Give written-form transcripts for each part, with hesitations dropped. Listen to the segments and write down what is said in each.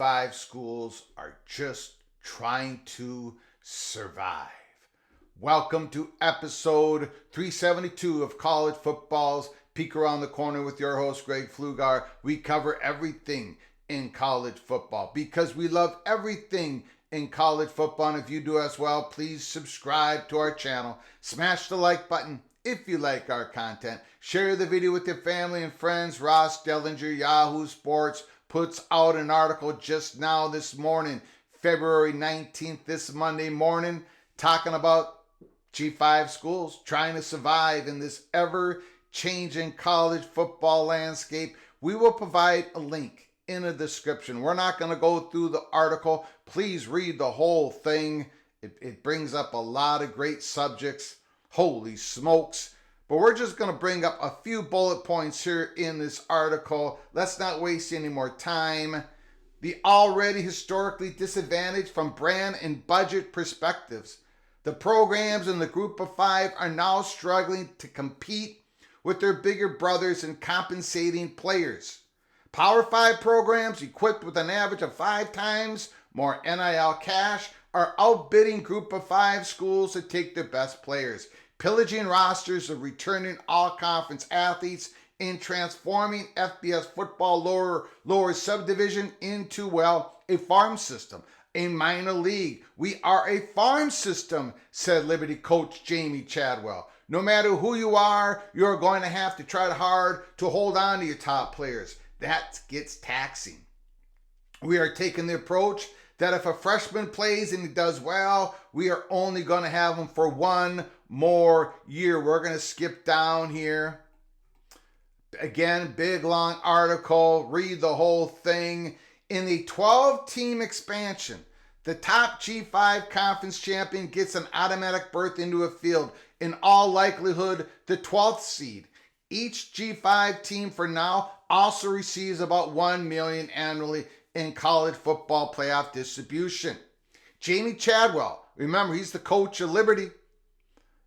G5 schools are just trying to survive. Welcome to episode 372 of College Football's Peek Around the Corner with your host, Greg Pflugar. We cover everything in college football because we love everything in college football. And if you do as well, please subscribe to our channel. Smash the like button if you like our content. Share the video with your family and friends. Ross Dellenger, Yahoo Sports, puts out an article just now this morning, February 19th, this Monday morning, talking about G5 schools trying to survive in this ever-changing college football landscape. We will provide a link in the description. We're not going to go through the article. Please read the whole thing. It brings up a lot of great subjects. Holy smokes. But we're just going to bring up a few bullet points here in this article. Let's not waste any more time. The already historically disadvantaged from brand and budget perspectives. The programs in the group of five are now struggling to compete with their bigger brothers in compensating players. Power 5 programs equipped with an average of 5 times more NIL cash are outbidding group of 5 schools to take their best players, pillaging rosters of returning all-conference athletes and transforming FBS football lower subdivision into, well, a farm system, a minor league. We are a farm system, said Liberty coach Jamie Chadwell. No matter who you are, you're going to have to try hard to hold on to your top players. That gets taxing. We are taking the approach that if a freshman plays and he does well, we are only going to have him for one more year. We're going to skip down here. Again, big long article. Read the whole thing. In the 12-team expansion, the top G5 conference champion gets an automatic berth into a field. In all likelihood, the 12th seed. Each G5 team for now also receives about $1 million annually in college football playoff distribution. Jamie Chadwell, remember, he's the coach of Liberty.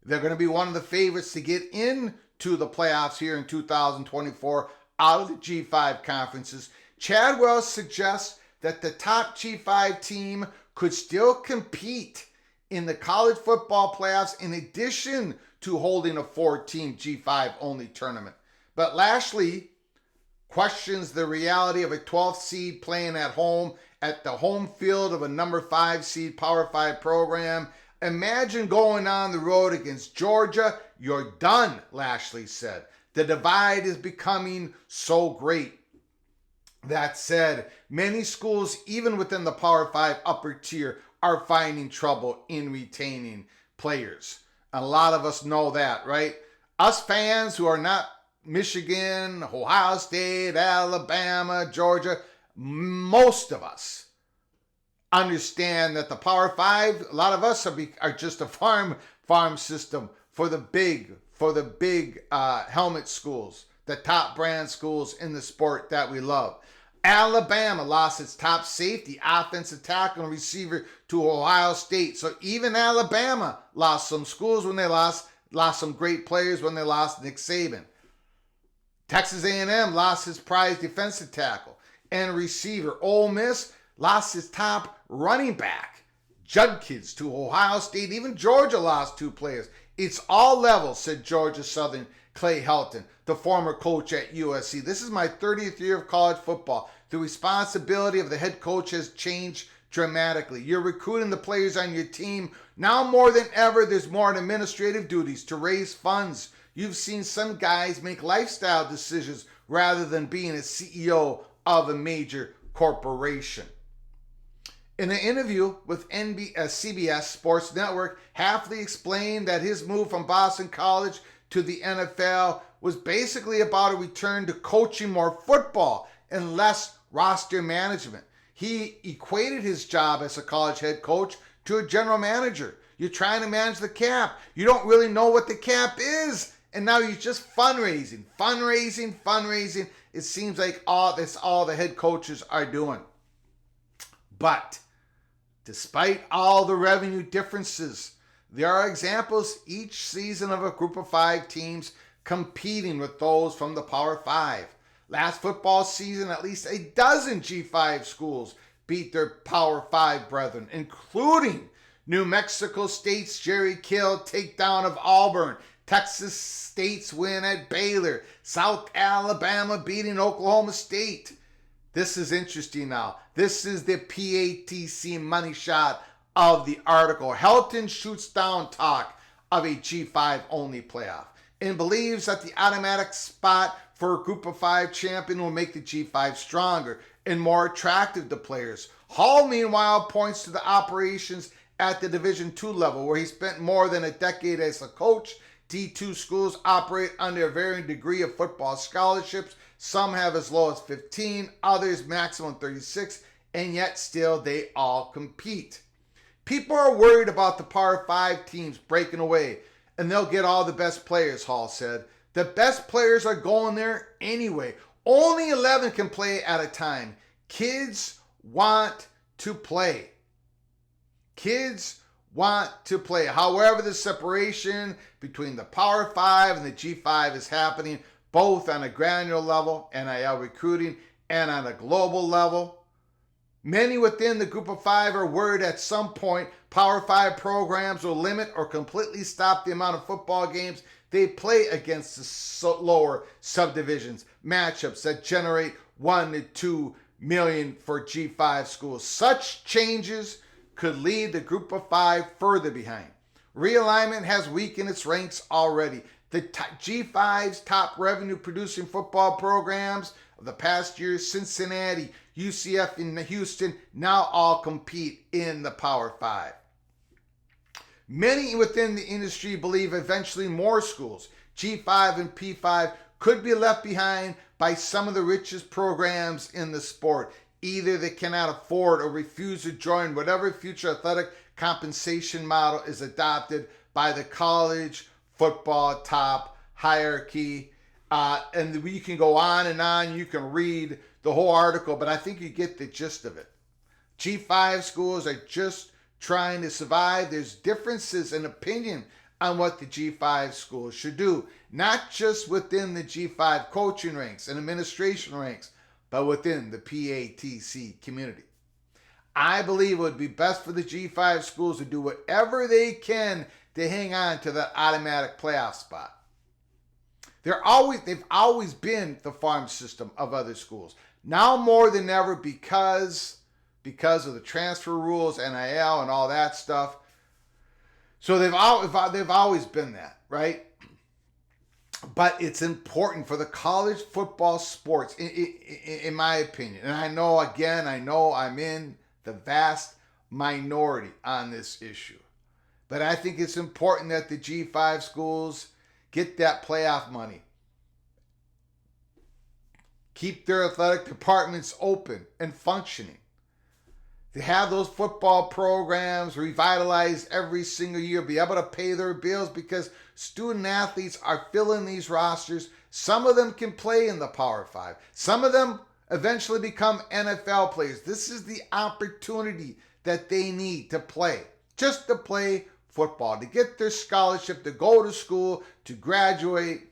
They're going to be one of the favorites to get into the playoffs here in 2024 out of the G5 conferences. Chadwell suggests that the top G5 team could still compete in the college football playoffs in addition to holding a 4-team G5 only tournament. But Lashley questions the reality of a 12th seed playing at home at the home field of a number 5 seed Power 5 program. Imagine going on the road against Georgia. You're done, Lashley said. The divide is becoming so great. That said, many schools, even within the Power 5 upper tier, are finding trouble in retaining players. A lot of us know that, right? Us fans who are not Michigan, Ohio State, Alabama, Georgia, most of us understand that the Power 5, a lot of us are just a farm system for the big helmet schools, the top brand schools in the sport that we love. Alabama lost its top safety, offensive tackle, and receiver to Ohio State. So even Alabama lost some schools when they lost some great players when they lost Nick Saban. Texas A&M lost his prized defensive tackle and receiver. Ole Miss lost his top running back, Judkins, to Ohio State. Even Georgia lost 2 players. It's all levels, said Georgia Southern Clay Helton, the former coach at USC. This is my 30th year of college football. The responsibility of the head coach has changed dramatically. You're recruiting the players on your team. Now more than ever, there's more administrative duties to raise funds. You've seen some guys make lifestyle decisions rather than being a CEO of a major corporation. In an interview with CBS Sports Network, Hafley explained that his move from Boston College to the NFL was basically about a return to coaching more football and less roster management. He equated his job as a college head coach to a general manager. You're trying to manage the cap. You don't really know what the cap is. And now you're just fundraising. It seems like that's all the head coaches are doing. But despite all the revenue differences, there are examples each season of a group of 5 teams competing with those from the Power 5. Last football season, at least a dozen G5 schools beat their Power 5 brethren, including New Mexico State's Jerry Kill takedown of Auburn, Texas State's win at Baylor, South Alabama beating Oklahoma State. This is interesting now. This is the PATC money shot of the article. Helton shoots down talk of a G5 only playoff and believes that the automatic spot for a Group of 5 champion will make the G5 stronger and more attractive to players. Hall, meanwhile, points to the operations at the Division II level, where he spent more than a decade as a coach. D2 schools operate under a varying degree of football scholarships. Some have as low as 15, others maximum 36, and yet still they all compete. People are worried about the Power 5 teams breaking away, and they'll get all the best players, Hall said. The best players are going there anyway. Only 11 can play at a time. Kids want to play. Kids want to play. However, the separation between the Power 5 and the G5 is happening both on a granular level, NIL recruiting, and on a global level. Many within the Group of 5 are worried at some point Power 5 programs will limit or completely stop the amount of football games they play against the lower subdivisions, matchups that generate 1 to 2 million for G5 schools. Such changes could lead the Group of 5 further behind. Realignment has weakened its ranks already. The G5's top revenue producing football programs of the past year, Cincinnati, UCF, and Houston, now all compete in the Power 5. Many within the industry believe eventually more schools, G5 and P5, could be left behind by some of the richest programs in the sport. Either they cannot afford or refuse to join whatever future athletic compensation model is adopted by the college football top hierarchy. And we can go on and on. You can read the whole article, but I think you get the gist of it. G5 schools are just trying to survive. There's differences in opinion on what the G5 schools should do, not just within the G5 coaching ranks and administration ranks, but within the PATC community. I believe it would be best for the G5 schools to do whatever they can to hang on to that automatic playoff spot. They've always been the farm system of other schools. Now more than ever because of the transfer rules, NIL, and all that stuff. So they've always been that, right? But it's important for the college football sports, in my opinion. And I know I'm in the vast minority on this issue. But I think it's important that the G5 schools get that playoff money. Keep their athletic departments open and functioning. To have those football programs revitalized every single year, be able to pay their bills, because student athletes are filling these rosters. Some of them can play in the Power 5. Some of them eventually become NFL players. This is the opportunity that they need to play, just to play football, to get their scholarship, to go to school, to graduate,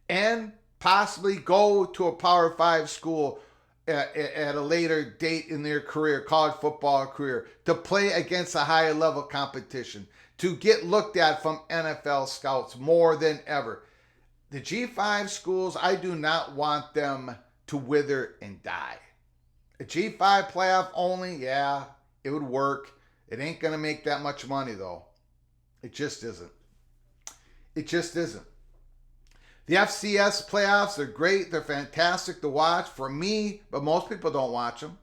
and possibly go to a Power 5 school at a later date in their career, college football career, to play against a higher level competition, to get looked at from NFL scouts more than ever. The G5 schools, I do not want them to wither and die. A G5 playoff only, yeah, it would work. It ain't going to make that much money, though. It just isn't. It just isn't. The FCS playoffs are great. They're fantastic to watch for me, but most people don't watch them.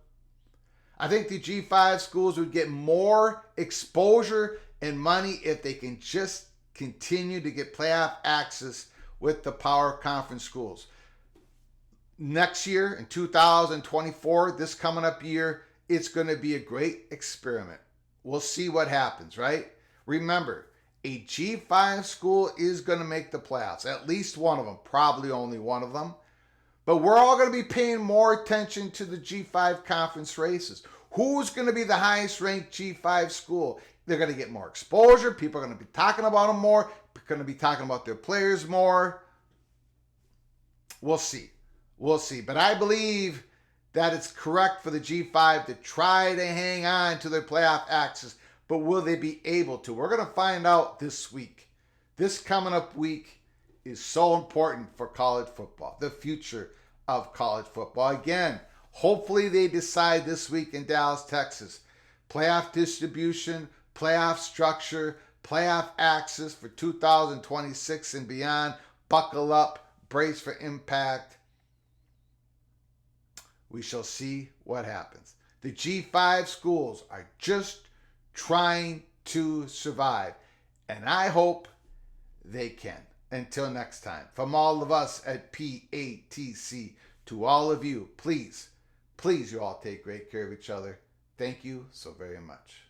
I think the G5 schools would get more exposure and money if they can just continue to get playoff access with the Power Conference schools. Next year, in 2024, this coming up year, it's going to be a great experiment. We'll see what happens, right? Remember, a G5 school is going to make the playoffs. At least one of them, probably only one of them. But we're all going to be paying more attention to the G5 conference races. Who's going to be the highest ranked G5 school? They're going to get more exposure. People are going to be talking about them more. They're going to be talking about their players more. We'll see. We'll see. But I believe that it's correct for the G5 to try to hang on to their playoff access, but will they be able to? We're going to find out this week. This coming up week is so important for college football, the future of college football. Again, hopefully they decide this week in Dallas, Texas. Playoff distribution, playoff structure, playoff access for 2026 and beyond. Buckle up, brace for impact. We shall see what happens. The G5 schools are just trying to survive, and I hope they can. Until next time, from all of us at PATC to all of you, please, you all take great care of each other. Thank you so very much.